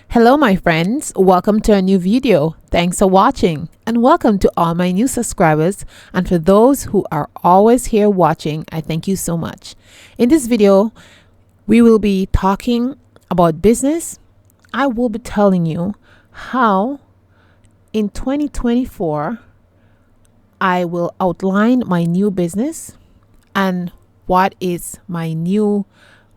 Hello, my friends. Welcome to a new video. Thanks for watching, and welcome to all my new subscribers. And for those who are always here watching, I thank you so much. In this video, we will be talking about business. I will be telling you how in 2024 I will outline my new business and what is my new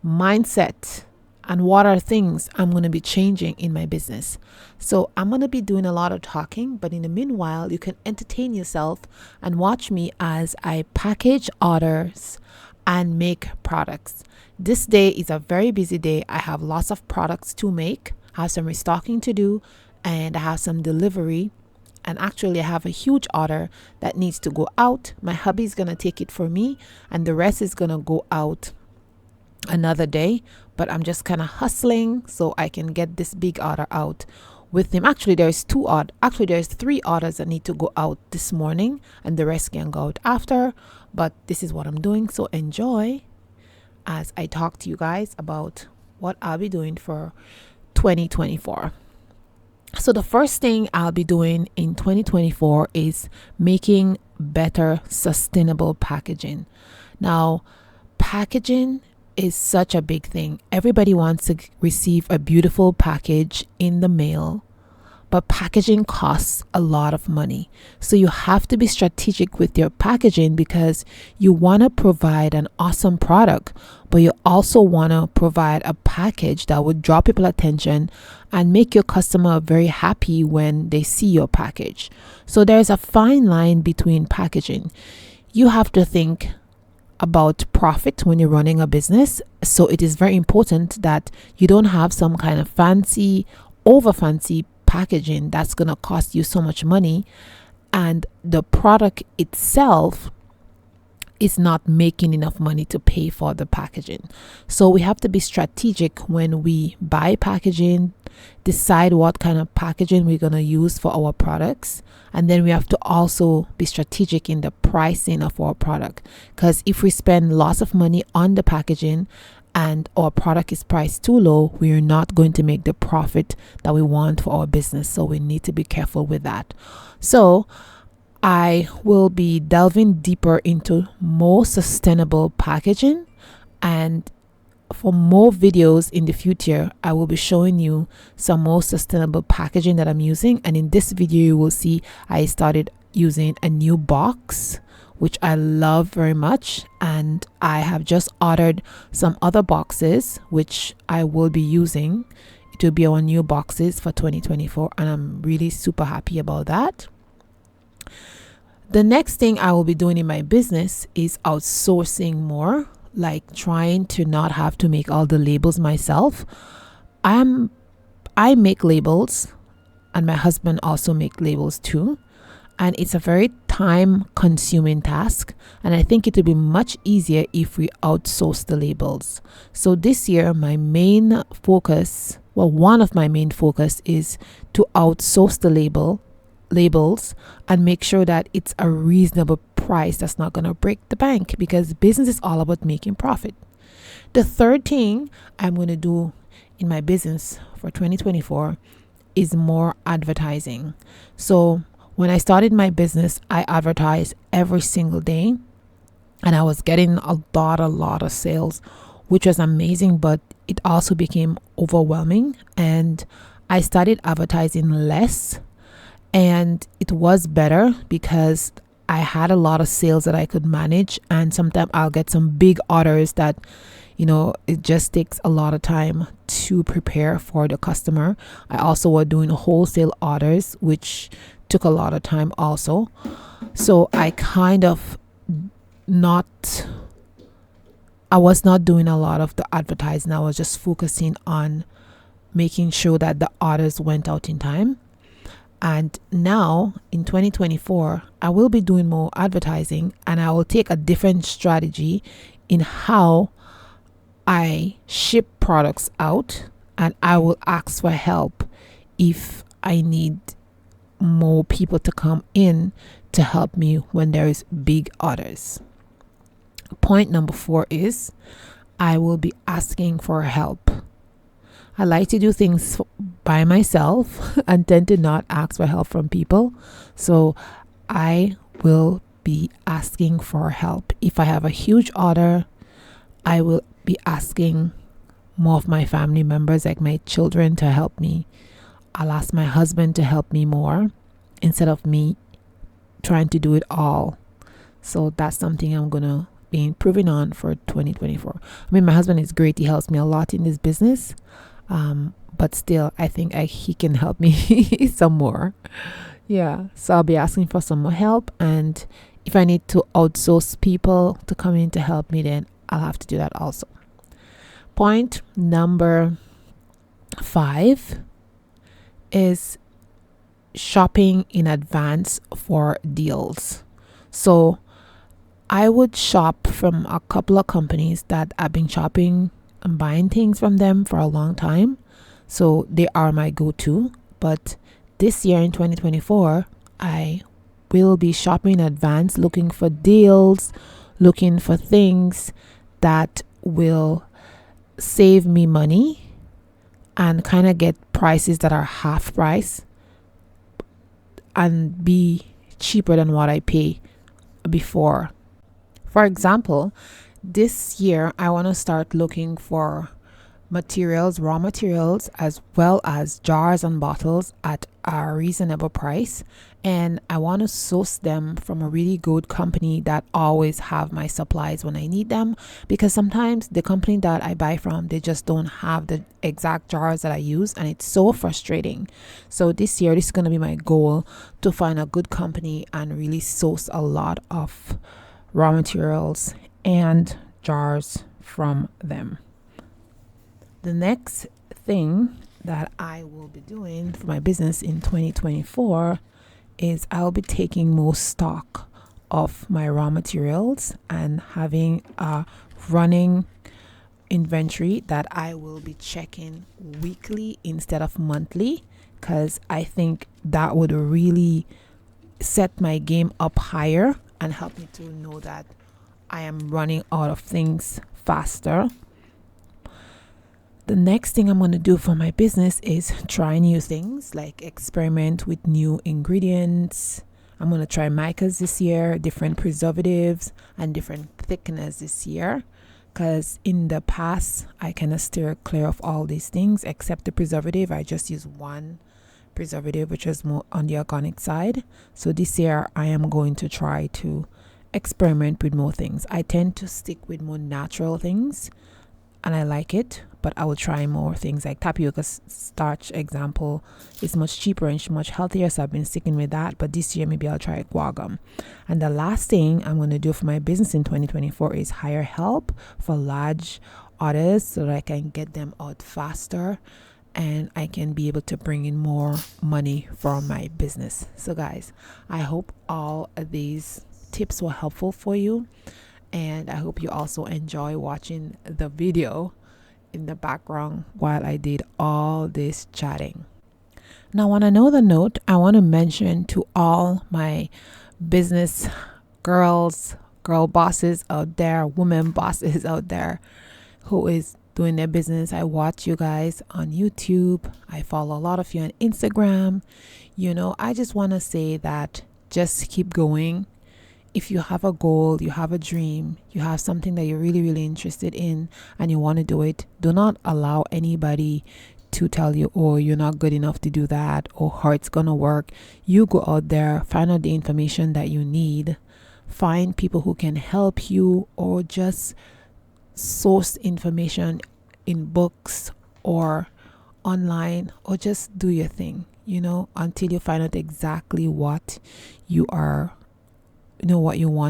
mindset and what are things I'm going to be changing in my business. So I'm going to be doing a lot of talking, but in the meanwhile, you can entertain yourself and watch me as I package orders and make products. This day is a very busy day. I have lots of products to make, I have some restocking to do, and I have some delivery. And actually, I have a huge order that needs to go out. My hubby is going to take it for me, and the rest is going to go out another day. But I'm just kind of hustling so I can get this big order out with him. Actually, there's three orders that need to go out this morning, and the rest can go out after. But this is what I'm doing. So enjoy as I talk to you guys about what I'll be doing for 2024. So the first thing I'll be doing in 2024 is making better sustainable packaging. Now, packaging is such a big thing. Everybody wants to receive a beautiful package in the mail, but packaging costs a lot of money. So you have to be strategic with your packaging because you want to provide an awesome product, but you also want to provide a package that would draw people attention and make your customer very happy when they see your package. So there's a fine line between packaging. You have to think about profit when you're running a business. So it is very important that you don't have some kind of over fancy packaging that's going to cost you so much money, and the product itself is not making enough money to pay for the packaging. So we have to be strategic when we buy packaging, decide what kind of packaging we're going to use for our products, and then we have to also be strategic in the pricing of our product, because if we spend lots of money on the packaging and our product is priced too low, we are not going to make the profit that we want for our business. So we need to be careful with that. So I will be delving deeper into more sustainable packaging, and for more videos in the future, I will be showing you some more sustainable packaging that I'm using. And in this video, you will see I started using a new box, which I love very much. And I have just ordered some other boxes, which I will be using. It will be our new boxes for 2024. And I'm really super happy about that. The next thing I will be doing in my business is outsourcing more, like trying to not have to make all the labels myself. I make labels, and my husband also make labels too. And it's a very time consuming task. And I think it would be much easier if we outsource the labels. So this year, one of my main focus is to outsource the labels and make sure that it's a reasonable price that's not going to break the bank, because business is all about making profit. The third thing I'm going to do in my business for 2024 is more advertising. So when I started my business, I advertised every single day, and I was getting a lot of sales, which was amazing, but it also became overwhelming, and I started advertising less. And it was better because I had a lot of sales that I could manage. And sometimes I'll get some big orders that, it just takes a lot of time to prepare for the customer. I also was doing wholesale orders, which took a lot of time also. So I was not doing a lot of the advertising. I was just focusing on making sure that the orders went out in time. And now in 2024, I will be doing more advertising, and I will take a different strategy in how I ship products out, and I will ask for help if I need more people to come in to help me when there is big orders. Point number 4 is I will be asking for help. I like to do things by myself and tend to not ask for help from people. So I will be asking for help. If I have a huge order, I will be asking more of my family members, like my children, to help me. I'll ask my husband to help me more instead of me trying to do it all. So that's something I'm going to be improving on for 2024. I mean, my husband is great. He helps me a lot in this business. But still, I think he can help me some more. Yeah. So I'll be asking for some more help. And if I need to outsource people to come in to help me, then I'll have to do that also. Point number 5 is shopping in advance for deals. So I would shop from a couple of companies that I've been shopping and buying things from them for a long time. So they are my go-to. But this year in 2024, I will be shopping in advance, looking for deals, looking for things that will save me money and kind of get prices that are half price and be cheaper than what I pay before. For example, this year I want to start looking for materials, raw materials, as well as jars and bottles at a reasonable price, and I want to source them from a really good company that always have my supplies when I need them, because sometimes the company that I buy from, they just don't have the exact jars that I use, and it's so frustrating. So this year, this is going to be my goal, to find a good company and really source a lot of raw materials and jars from them. The next thing that I will be doing for my business in 2024 is I'll be taking more stock of my raw materials and having a running inventory that I will be checking weekly instead of monthly, because I think that would really set my game up higher and help me to know that I am running out of things faster. The next thing I'm going to do for my business is try new things, like experiment with new ingredients. I'm going to try micas this year, different preservatives and different thickeners this year, because in the past I kind of steer clear of all these things except the preservative. I just use one preservative, which is more on the organic side. So this year I am going to try to experiment with more things. I tend to stick with more natural things and I like it, but I will try more things, like tapioca starch, example, is much cheaper and much healthier, so I've been sticking with that. But this year maybe I'll try guar gum. And the last thing I'm going to do for my business in 2024 is hire help for large orders so that I can get them out faster and I can be able to bring in more money for my business. So guys, I hope all of these tips were helpful for you, and I hope you also enjoy watching the video in the background while I did all this chatting. Now, on another note, I want to mention to all my business girl bosses out there, women bosses out there who is doing their business. I watch you guys on YouTube. I follow a lot of you on Instagram. I just want to say that just keep going. If you have a goal, you have a dream, you have something that you're really, really interested in and you want to do it, do not allow anybody to tell you, oh, you're not good enough to do that, or how it's going to work. You go out there, find out the information that you need, find people who can help you, or just source information in books or online, or just do your thing, until you find out exactly what you want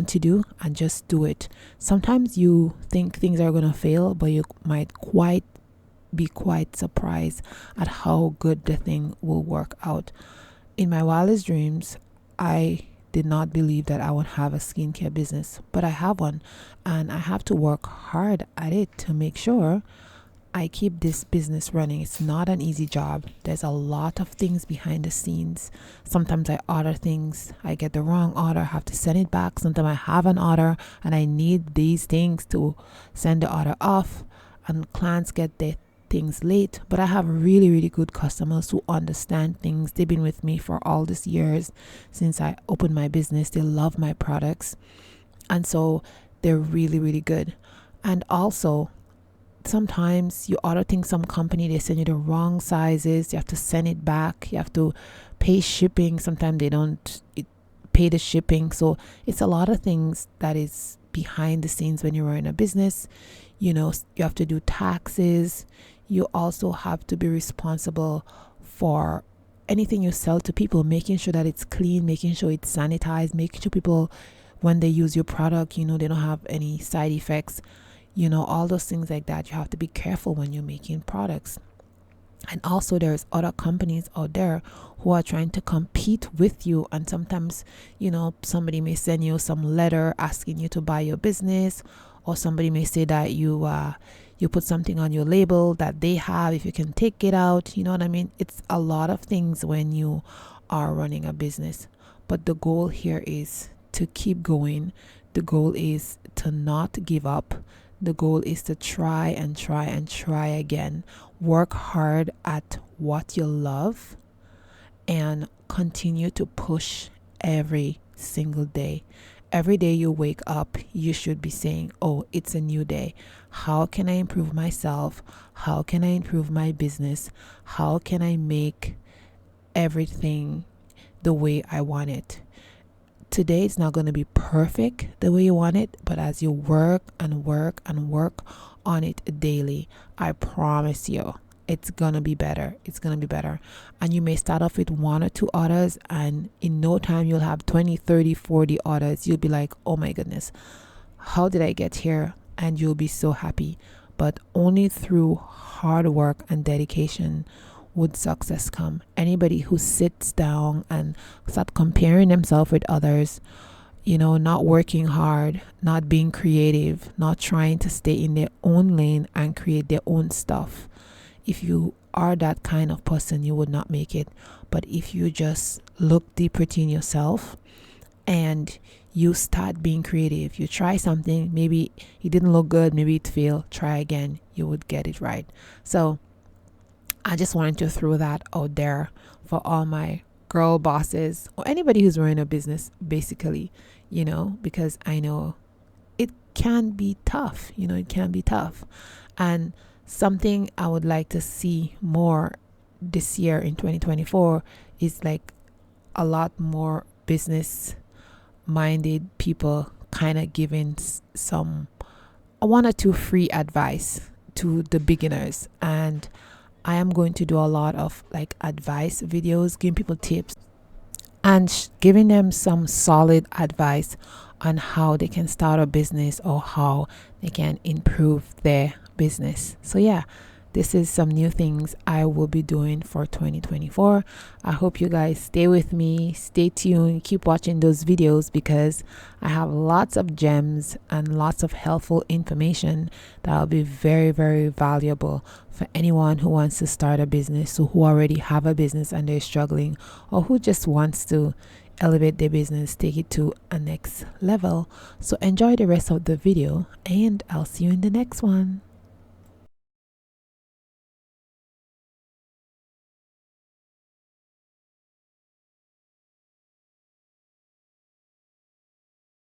to do, and just do it. Sometimes you think things are going to fail, but you might be quite surprised at how good the thing will work out. In my wildest dreams, I did not believe that I would have a skincare business, but I have one, and I have to work hard at it to make sure I keep this business running. It's not an easy job. There's a lot of things behind the scenes. Sometimes I order things, I get the wrong order, I have to send it back. Sometimes I have an order and I need these things to send the order off, and clients get their things late, but I have really, really good customers who understand things. They've been with me for all these years since I opened my business. They love my products, and so they're really, really good. And also, sometimes you order things some company, they send you the wrong sizes, you have to send it back, you have to pay shipping. Sometimes they don't pay the shipping, so it's a lot of things that is behind the scenes when you're running a business. You know, you have to do taxes. You also have to be responsible for anything you sell to people, making sure that it's clean, making sure it's sanitized, making sure people, when they use your product, you know, they don't have any side effects. You know, all those things like that. You have to be careful when you're making products. And also, there's other companies out there who are trying to compete with you. And sometimes, you know, somebody may send you some letter asking you to buy your business, or somebody may say that you put something on your label that they have, if you can take it out. You know what I mean? It's a lot of things when you are running a business. But the goal here is to keep going. The goal is to not give up. The goal is to try and try and try again. Work hard at what you love and continue to push every single day. Every day you wake up, you should be saying, oh, it's a new day. How can I improve myself? How can I improve my business? How can I make everything the way I want it? Today it's not going to be perfect the way you want it, but as you work and work and work on it daily, I promise you it's going to be better. It's going to be better. And you may start off with 1 or 2 orders, and in no time you'll have 20, 30, 40 orders. You'll be like, oh my goodness, how did I get here? And you'll be so happy. But only through hard work and dedication would success come. Anybody who sits down and start comparing themselves with others, you know, not working hard, not being creative, not trying to stay in their own lane and create their own stuff. If you are that kind of person, you would not make it. But if you just look deeper in yourself and you start being creative, you try something, maybe it didn't look good, maybe it failed, try again, you would get it right. So I just wanted to throw that out there for all my girl bosses or anybody who's running a business, basically, you know, because I know it can be tough, you know, it can be tough. And something I would like to see more this year in 2024 is like a lot more business minded people kind of giving some 1 or 2 free advice to the beginners. And I am going to do a lot of like advice videos, giving people tips and giving them some solid advice on how they can start a business or how they can improve their business. So yeah, this is some new things I will be doing for 2024. I hope you guys stay with me, stay tuned, keep watching those videos, because I have lots of gems and lots of helpful information that will be very, very valuable for anyone who wants to start a business, so who already have a business and they're struggling, or who just wants to elevate their business, take it to a next level. So enjoy the rest of the video, and I'll see you in the next one.